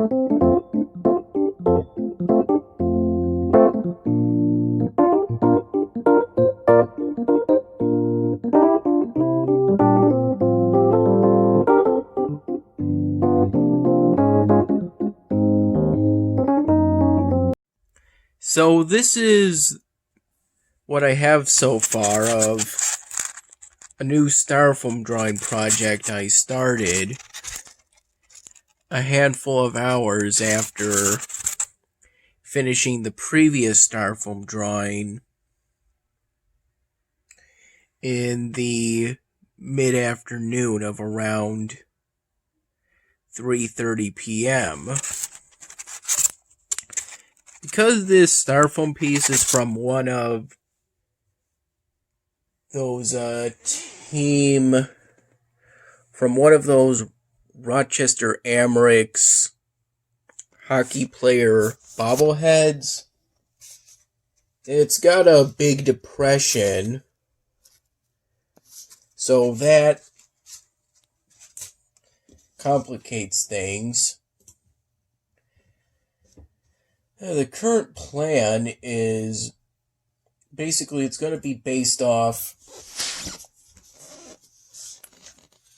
So this is what I have so far of a new Styrofoam drawing project I started a handful of hours after finishing the previous Styrofoam drawing in the mid-afternoon of around 3:30 p.m. Because this Styrofoam piece is from one of those Rochester Amherst hockey player bobbleheads, it's got a big depression, so that complicates things. The current plan is basically it's going to be based off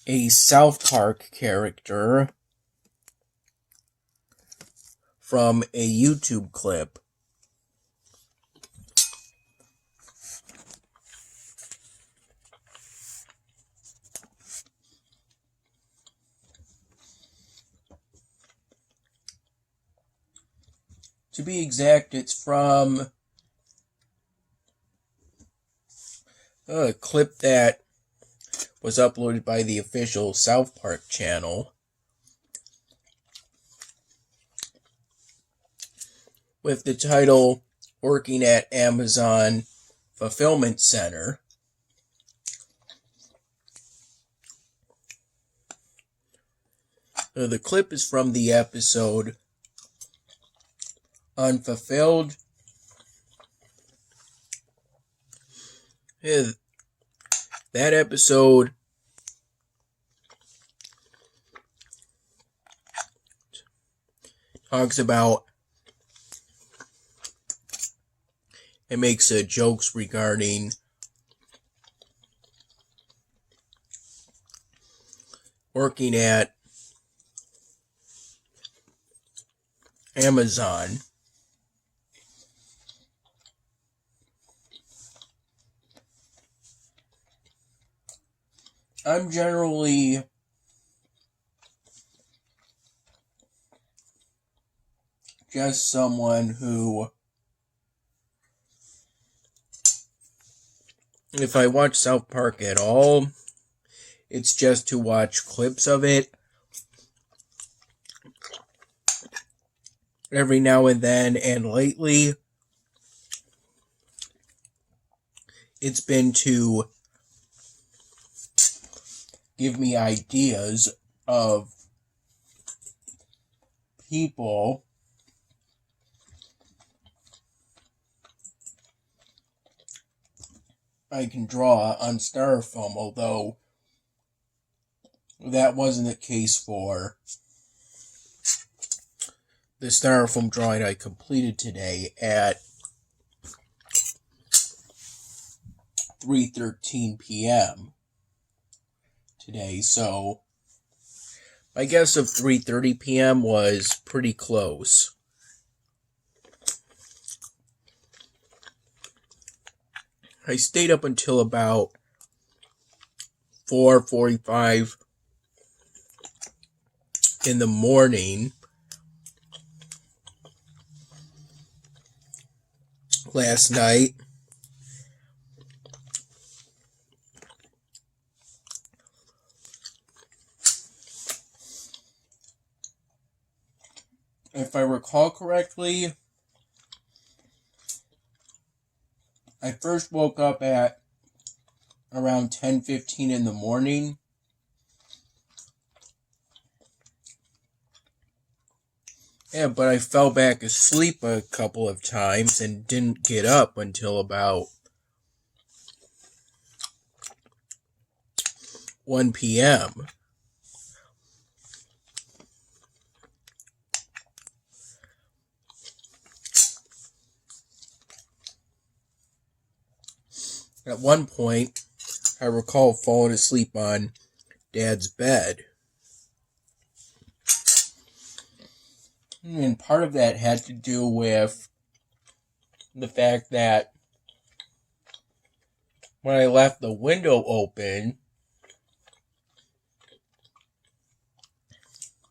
a South Park character from a YouTube clip. To be exact, it's from a clip that was uploaded by the official South Park channel with the title "Working at Amazon Fulfillment Center." The clip is from the episode Unfulfilled. That episode talks about and makes jokes regarding working at Amazon. I'm generally just someone who, if I watch South Park at all, it's just to watch clips of it every now and then, and lately it's been to give me ideas of people I can draw on Styrofoam, although that wasn't the case for the Styrofoam drawing I completed today at 3:13 p.m. today, so my guess of 3:30 p.m. was pretty close. I stayed up until about 4:45 in the morning last night. If I recall correctly, I first woke up at around 10:15 in the morning. Yeah, but I fell back asleep a couple of times and didn't get up until about 1 p.m. At one point, I recall falling asleep on Dad's bed. And part of that had to do with the fact that when I left the window open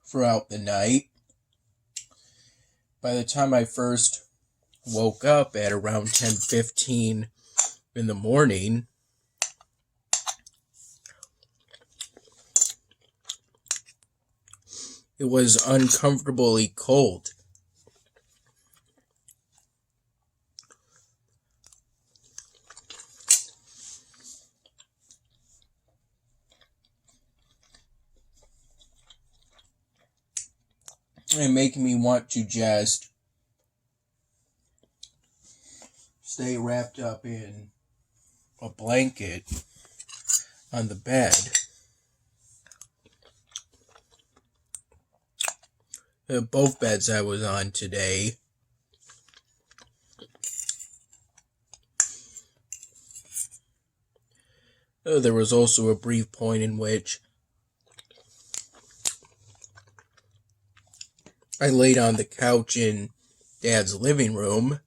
throughout the night, by the time I first woke up at around 10:15 in the morning, it was uncomfortably cold. And making me want to just stay wrapped up in a blanket on the bed. Both beds I was on today. There was also a brief point in which I laid on the couch in Dad's living room,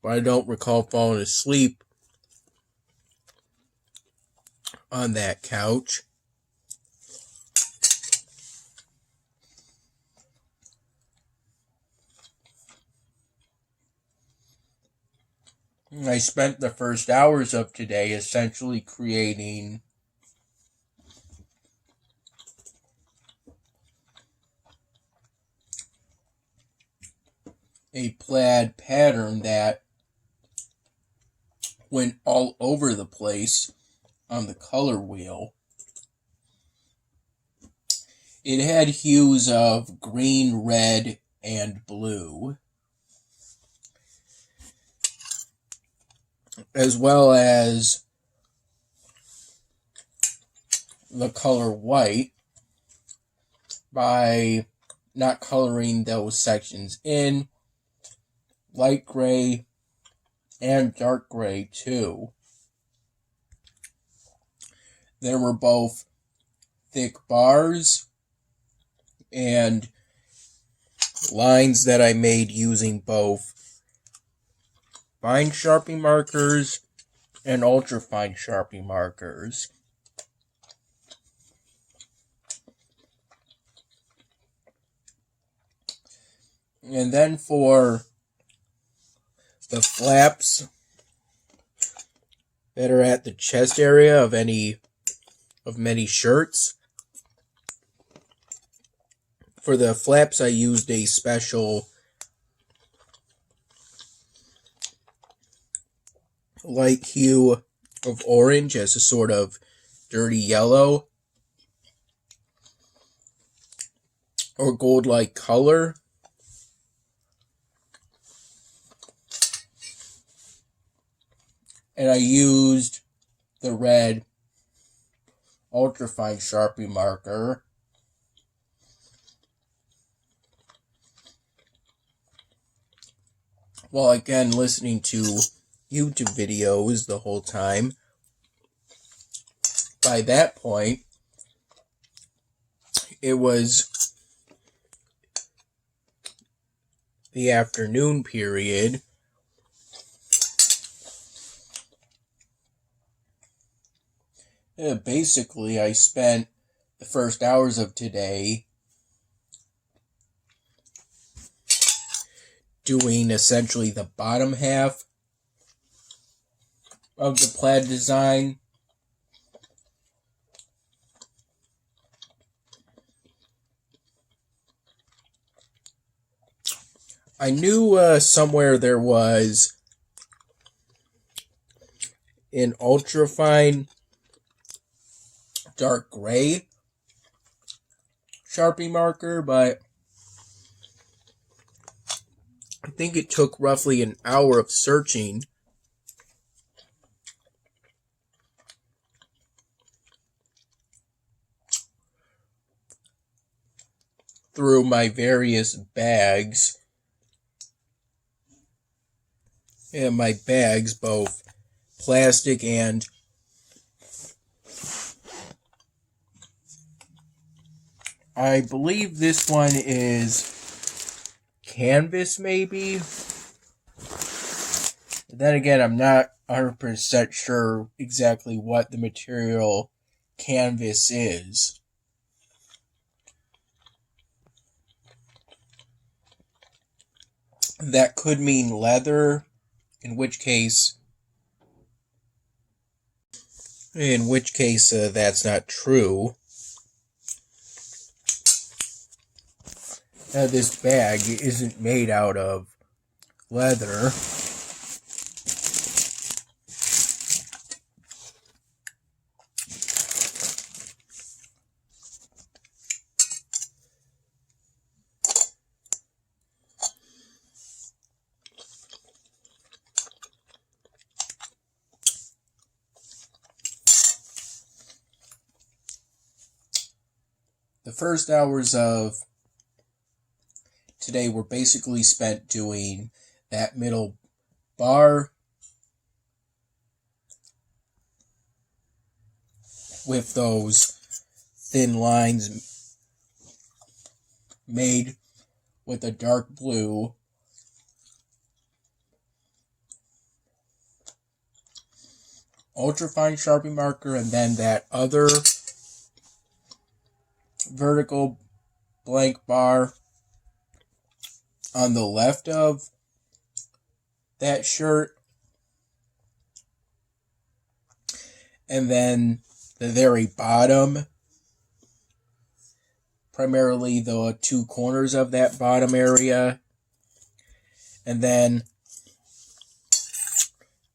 but I don't recall falling asleep on that couch. I spent the first hours of today essentially creating a plaid pattern that went all over the place on the color wheel. It had hues of green, red, and blue, as well as the color white by not coloring those sections in, light gray and dark gray too. There were both thick bars and lines that I made using both fine Sharpie markers and ultra fine Sharpie markers. And then for the flaps that are at the chest area of many shirts, for the flaps I used a special light hue of orange as a sort of dirty yellow or gold-like color. And I used the red ultrafine Sharpie marker while again listening to YouTube videos the whole time. By that point, it was the afternoon period. Basically, I spent the first hours of today doing essentially the bottom half of the plaid design. I knew somewhere there was an ultrafine dark gray Sharpie marker, but I think it took roughly an hour of searching through my various bags. And my bags, both plastic, and I believe this one is canvas, maybe. But then again, I'm not 100% sure exactly what the material canvas is. That could mean leather, in which case that's not true. This bag isn't made out of leather. The first hours of today were basically spent doing that middle bar with those thin lines made with a dark blue ultrafine Sharpie marker, and then that other vertical blank bar on the left of that shirt, and then the very bottom, primarily the two corners of that bottom area. And then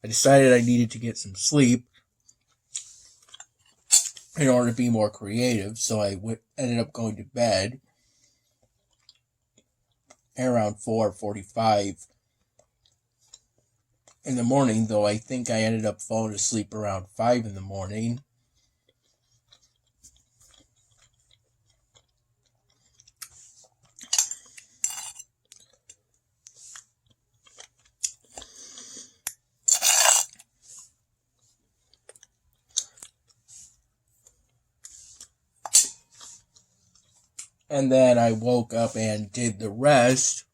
I decided I needed to get some sleep in order to be more creative, so I ended up going to bed at around 4:45 in the morning, though I think I ended up falling asleep around 5 in the morning. And then I woke up and did the rest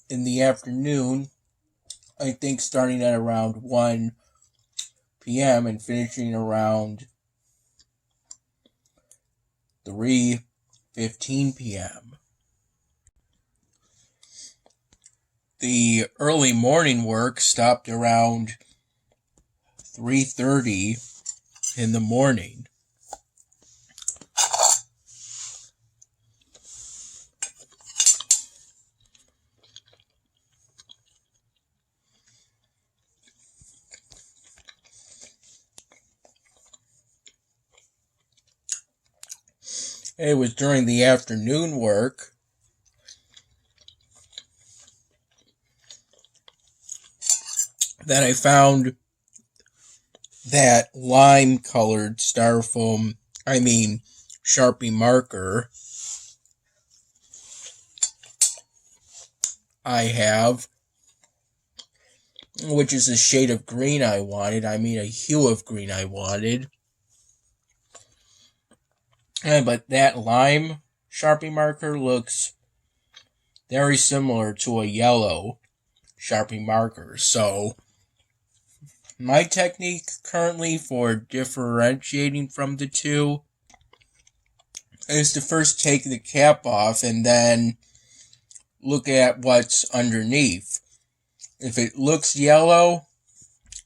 in the afternoon, I think starting at around 1 p.m. and finishing around 3:15 p.m. The early morning work stopped around 3:30 in the morning. It was during the afternoon work that I found that lime-colored Styrofoam, Sharpie marker I have, which is a shade of green I wanted. A hue of green I wanted. But that lime Sharpie marker looks very similar to a yellow Sharpie marker. So my technique currently for differentiating from the two is to first take the cap off and then look at what's underneath. If it looks yellow,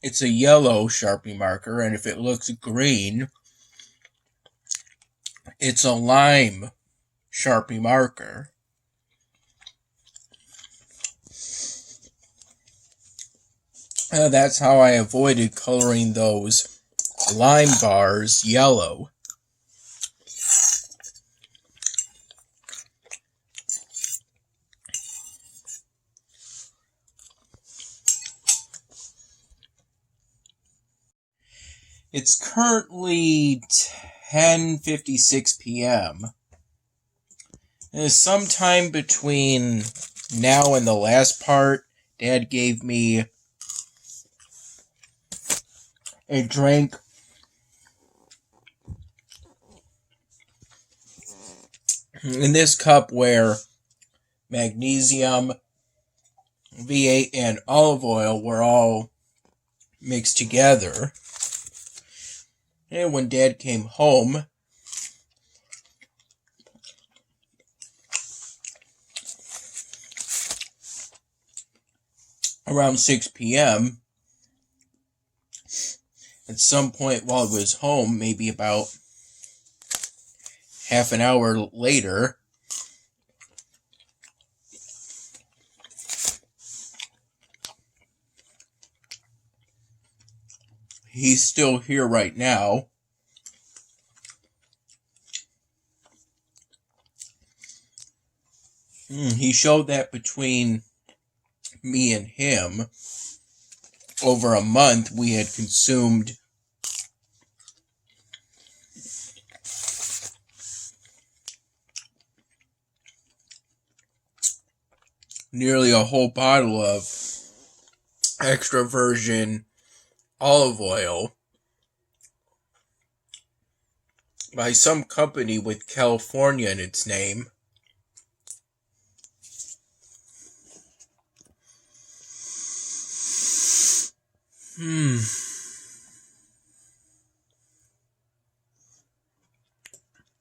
it's a yellow Sharpie marker, and if it looks green, it's a lime Sharpie marker. That's how I avoided coloring those lime bars yellow. It's currently 10:56 p.m. Sometime between now and the last part, Dad gave me a drink in this cup where magnesium, V8, and olive oil were all mixed together. And when Dad came home, around 6 p.m., at some point while I was home, maybe about half an hour later, he's still here right now. He showed that between me and him, over a month, we had consumed nearly a whole bottle of extra virgin olive oil by some company with California in its name.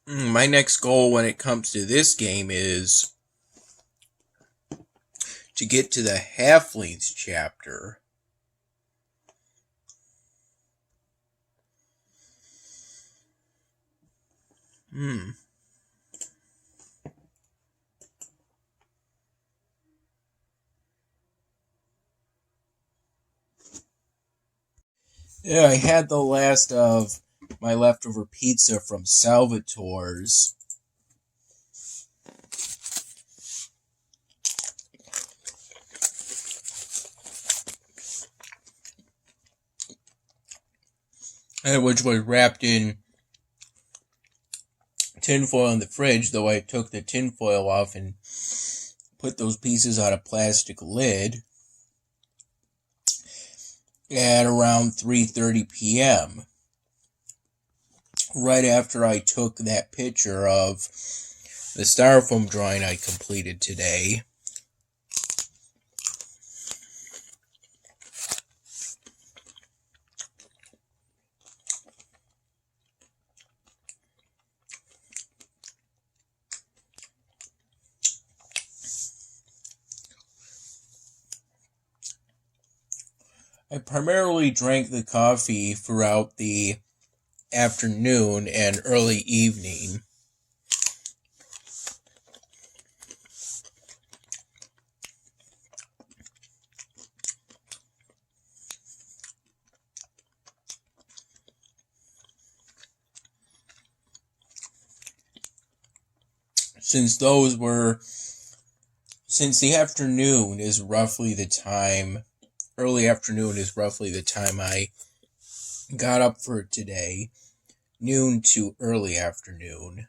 My next goal when it comes to this game is to get to the Halflings chapter. Yeah, I had the last of my leftover pizza from Salvatore's. Which was wrapped in tinfoil in the fridge, though I took the tinfoil off and put those pieces on a plastic lid at around 3:30 p.m. right after I took that picture of the Styrofoam drawing I completed today. I primarily drank the coffee throughout the afternoon and early evening. Since the afternoon is roughly the time, early afternoon is roughly the time I got up for today, noon to early afternoon.